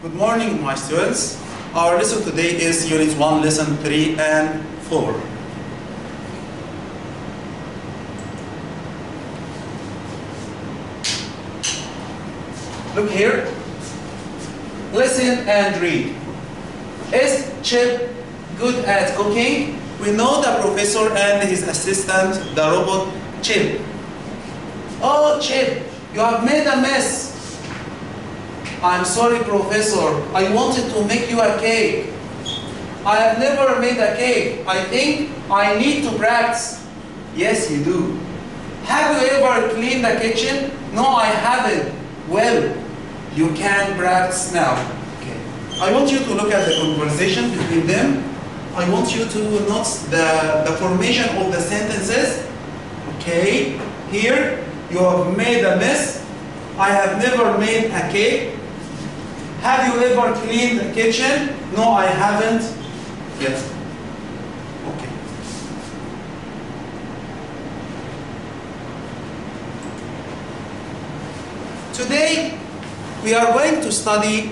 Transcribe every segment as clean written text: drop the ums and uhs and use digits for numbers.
Good morning, my students. Our lesson today is Unit 1, Lesson 3 and 4. Look here. Listen and read. Is Chip good at cooking? We know the professor and his assistant, the robot Chip. Oh, Chip, you have made a mess. I'm sorry, Professor. I wanted to make you a cake. I have never made a cake. I think I need to practice. Yes, you do. Have you ever cleaned the kitchen? No, I haven't. Well, you can practice now. Okay. I want you to look at the conversation between them. I want you to note the formation of the sentences. Okay. Here, you have made a mess. I have never made a cake. Have you ever cleaned the kitchen? No, I haven't yet. Okay. Today, we are going to study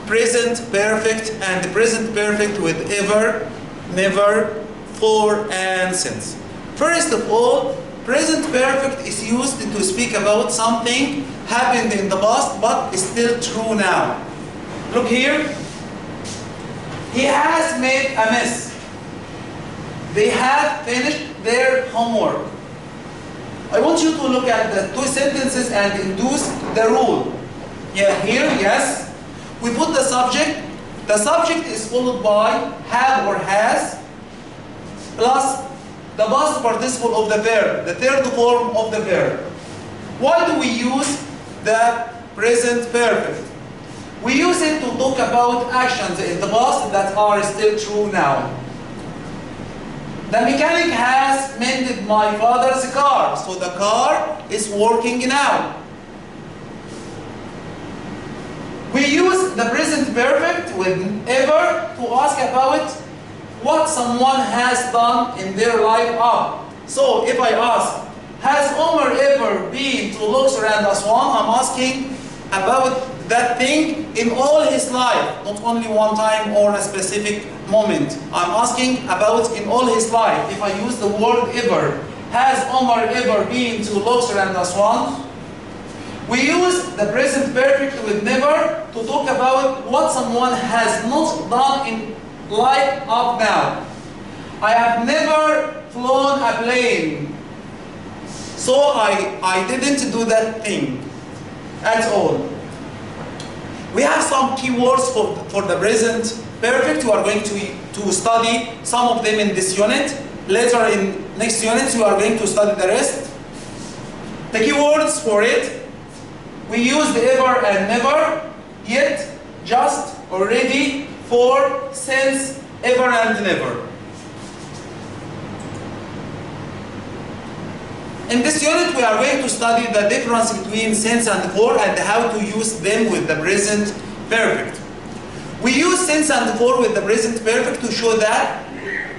present perfect and present perfect with ever, never, for, and since. First of all, present perfect is used to speak about something happened in the past but is still true now. Look here. He has made a mess. They have finished their homework. I want you to look at the two sentences and induce the rule. Yeah, here, yes. We put the subject. The subject is followed by have or has plus the past participle of the verb, the third form of the verb. Why do we use the present perfect? We use it to talk about actions in the past that are still true now. The mechanic has mended my father's car, so the car is working now. We use the present perfect with ever to ask about what someone has done in their life up. So if I ask, has Omar ever been to Luxor and Aswan? I'm asking about that thing in all his life, not only one time or a specific moment. I'm asking about in all his life. If I use the word ever, has Omar ever been to Luxor and Aswan? We use the present perfect with never to talk about what someone has not done in life up now. I have never flown a plane, so I didn't do that thing at all. We have some keywords for the present perfect. We are going to study some of them in this unit. Later in next unit, we are going to study the rest. The keywords for it, we use the ever and never, yet, just, already, for, since, ever and never. In this unit, we are going to study the difference between since and for and how to use them with the present perfect. We use since and for with the present perfect to show that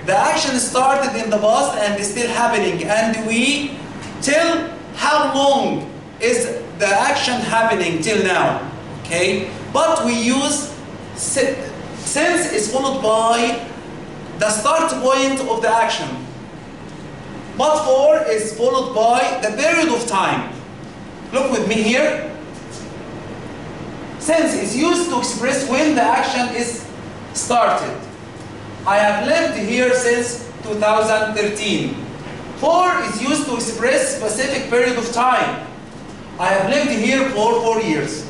the action started in the past and is still happening, and we tell how long is the action happening till now. Okay? But we use since is followed by the start point of the action. But for is followed by the period of time. Look with me here. Since is used to express when the action is started. I have lived here since 2013. For is used to express specific period of time. I have lived here for 4 years.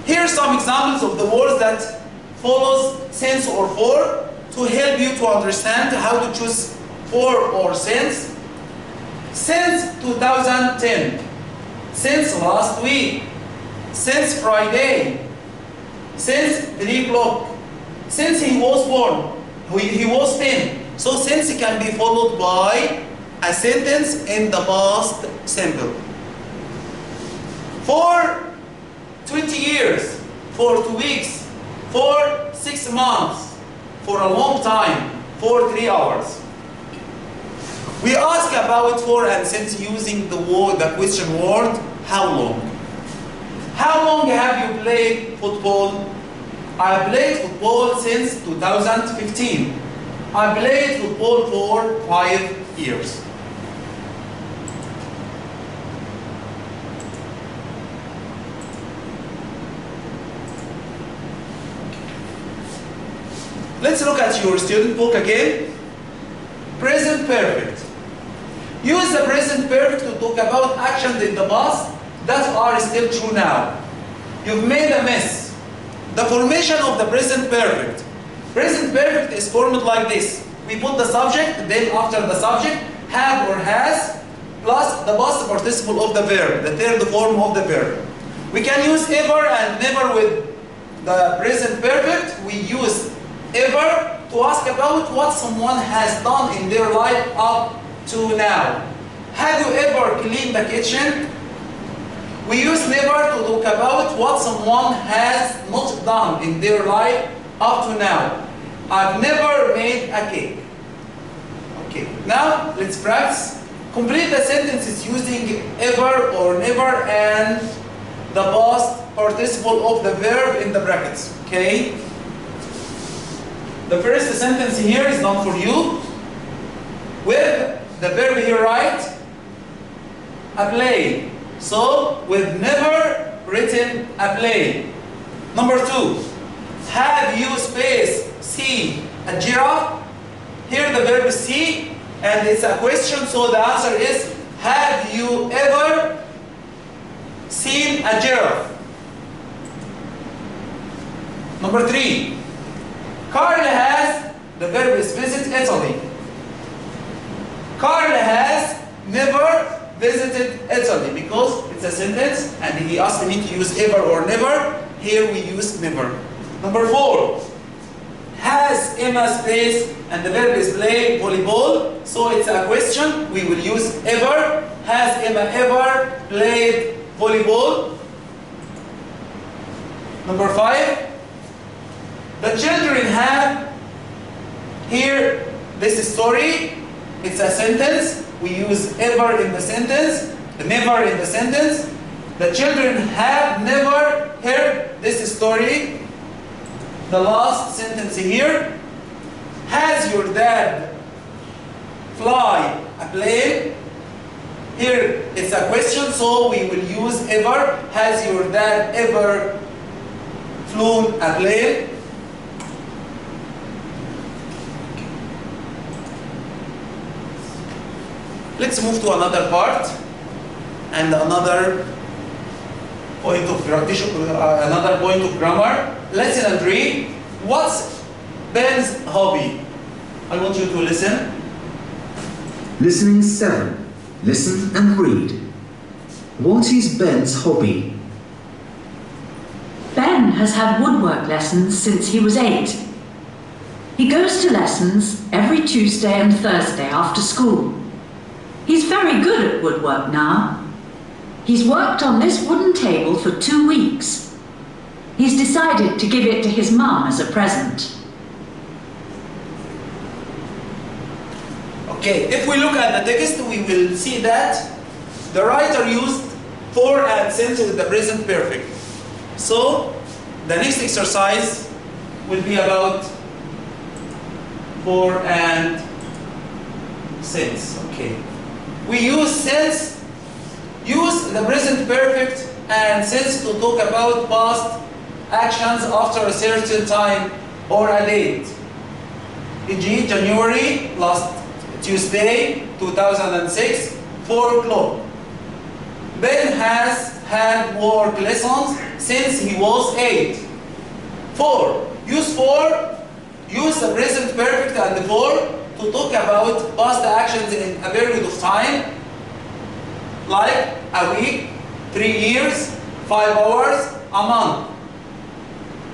Here are some examples of the words that follows since or for to help you to understand how to choose for or since. Since 2010, since last week, since Friday, since 3 o'clock, since he was born, he was 10. So since can be followed by a sentence in the past simple. For 20 years, for 2 weeks, for 6 months, for a long time, for 3 hours. We ask about for and since using the question word, how long? How long have you played football? I played football since 2015. I played football for 5 years. Let's look at your student book again. Present perfect. Use the present perfect to talk about actions in the past that are still true now. You've made a mess. The formation of the present perfect. Present perfect is formed like this. We put the subject, then after the subject, have or has, plus the past participle of the verb, the third form of the verb. We can use ever and never with the present perfect. We use ever to ask about what someone has done in their life up to now. Have you ever cleaned the kitchen? We use never to talk about what someone has not done in their life up to now. I've never made a cake. Okay, now let's practice. Complete the sentences using ever or never and the past participle of the verb in the brackets. Okay? The first sentence here is done for you. With the verb here right, a play. So, with never written a play. Number 2, have you space see a giraffe? Here the verb see and it's a question, so the answer is have you ever seen a giraffe? Number 3, Carl has, the verb is visit Italy. Carl has never visited Italy because it's a sentence and he asked me to use ever or never. Here we use never. Number 4, has Emma space and the verb is play volleyball, so it's a question. We will use ever. Has Emma ever played volleyball? Number 5, the children have, here this story, it's a sentence. We use ever in the sentence, never in the sentence. The children have never heard this story. The last sentence here, has your dad fly a plane? Here it's a question, so we will use ever. Has your dad ever flown a plane? Let's move to another part and another point of grammar. Lesson 3. What's Ben's hobby? I want you to listen. Listening 7. Listen and read. What is Ben's hobby? Ben has had woodwork lessons since he was 8. He goes to lessons every Tuesday and Thursday after school. He's very good at woodwork now. He's worked on this wooden table for 2 weeks. He's decided to give it to his mum as a present. Okay, if we look at the text, we will see that the writer used for and since with the present perfect. So, the next exercise will be about for and since. Okay. We use since, use the present perfect and since to talk about past actions after a certain time or a date. E.g., January, last Tuesday, 2006, 4 o'clock. Ben has had work lessons since he was 8. 4. Use the present perfect and for to talk about past actions in a period of time, like a week, 3 years, 5 hours, a month.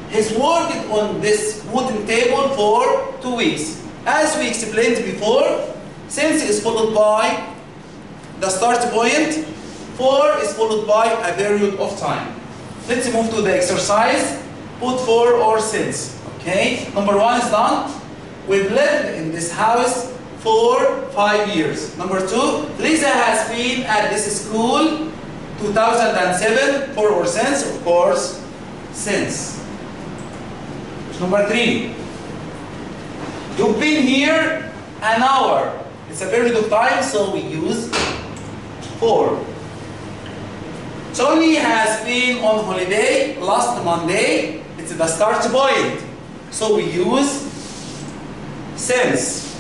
He's worked on this wooden table for 2 weeks. As we explained before, since is followed by the start point, for is followed by a period of time. Let's move to the exercise. Put for or since. Okay, number 1 is done. We've lived in this house for 5 years. Number 2, Lisa has been at this school 2007, for or since, of course, since. Number 3. You've been here an hour. It's a period of time, so we use for. Tony has been on holiday last Monday. It's the start point. So we use since.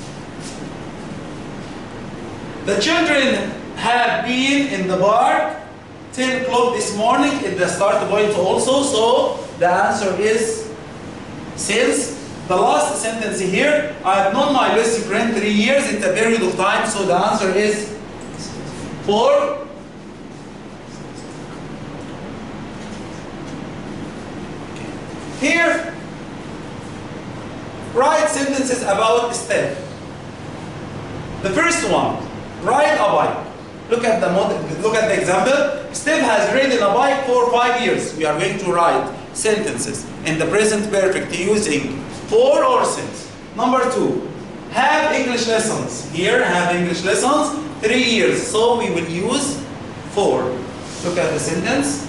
The children have been in the park 10 o'clock this morning. It's the start point also. So the answer is since. The last sentence here, I have known my best friend 3 years. It's a period of time. So the answer is for. Here, write sentences about Steph. The first one, ride a bike. Look at the example. Steph has ridden a bike for 5 years. We are going to write sentences in the present perfect using for or since. Number 2, have English lessons. Here, have English lessons 3 years. So we will use for. Look at the sentence.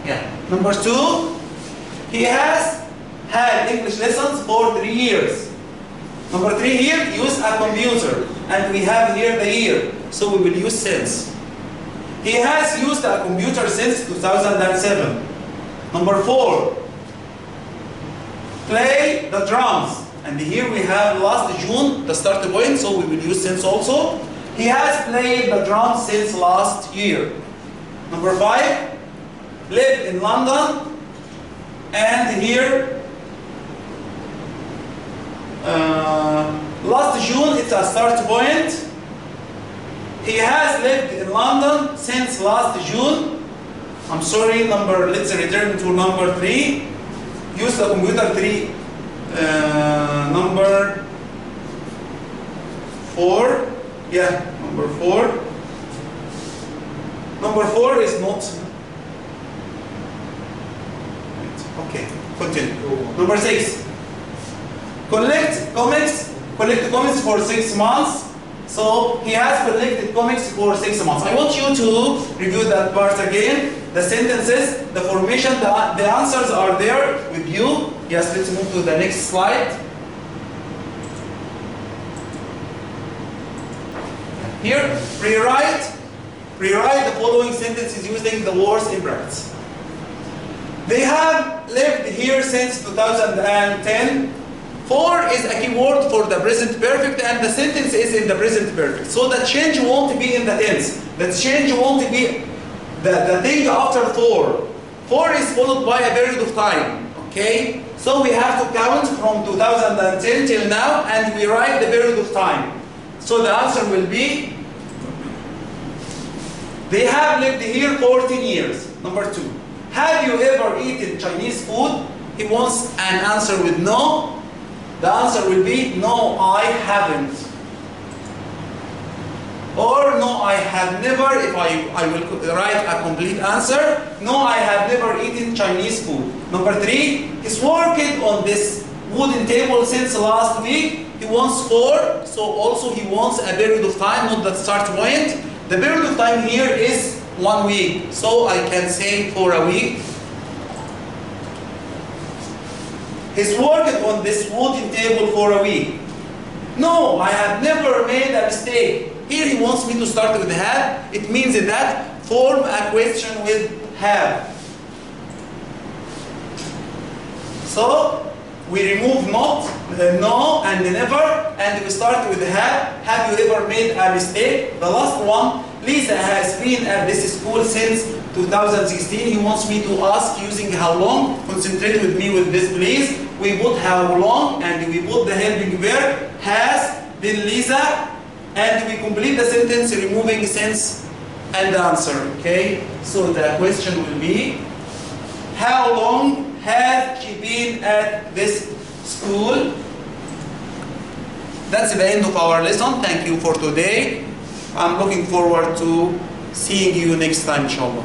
Yeah. Number 2. He has had English lessons for 3 years. Number 3 here, use a computer. And we have here the year. So we will use since. He has used a computer since 2007. Number 4, play the drums. And here we have last June, the start point, so we will use since also. He has played the drums since last year. Number 5, lived in London. And here, last June, it's a start point. He has lived in London since last June. I'm sorry, let's return to number 3. Use the computer 3. Number 4. Yeah, number 4. Number 4 is not. Okay, continue. Number 6. Collect comics for 6 months. So he has collected comics for 6 months. I want you to review that part again. The sentences, the formation, the answers are there with you. Yes, let's move to the next slide. Here, rewrite the following sentences using the words in brackets. They have lived here since 2010. For is a keyword for the present perfect, and the sentence is in the present perfect. So the change won't be in the tense. The change won't be the thing after for. For is followed by a period of time. Okay? So we have to count from 2010 till now, and we write the period of time. So the answer will be, they have lived here 14 years. Number 2. Have you ever eaten Chinese food? He wants an answer with no. The answer will be, no, I haven't. Or, no, I have never, if I will write a complete answer, no, I have never eaten Chinese food. Number 3, he's working on this wooden table since last week. He wants for, so also he wants a period of time, not the start point. The period of time here is 1 week. So I can say for a week. He's working on this wooden table for a week. No, I have never made a mistake. Here he wants me to start with have. It means that form a question with have. So we remove not, no, and never, and we start with have. Have you ever made a mistake? The last one, Lisa has been at this school since 2016. He wants me to ask using how long. Concentrate with me with this, please. We put how long, and we put the helping verb, has, then Lisa, and we complete the sentence removing since and the answer, okay? So the question will be, how long has she been at this school? That's the end of our lesson. Thank you for today. I'm looking forward to seeing you next time, inshallah.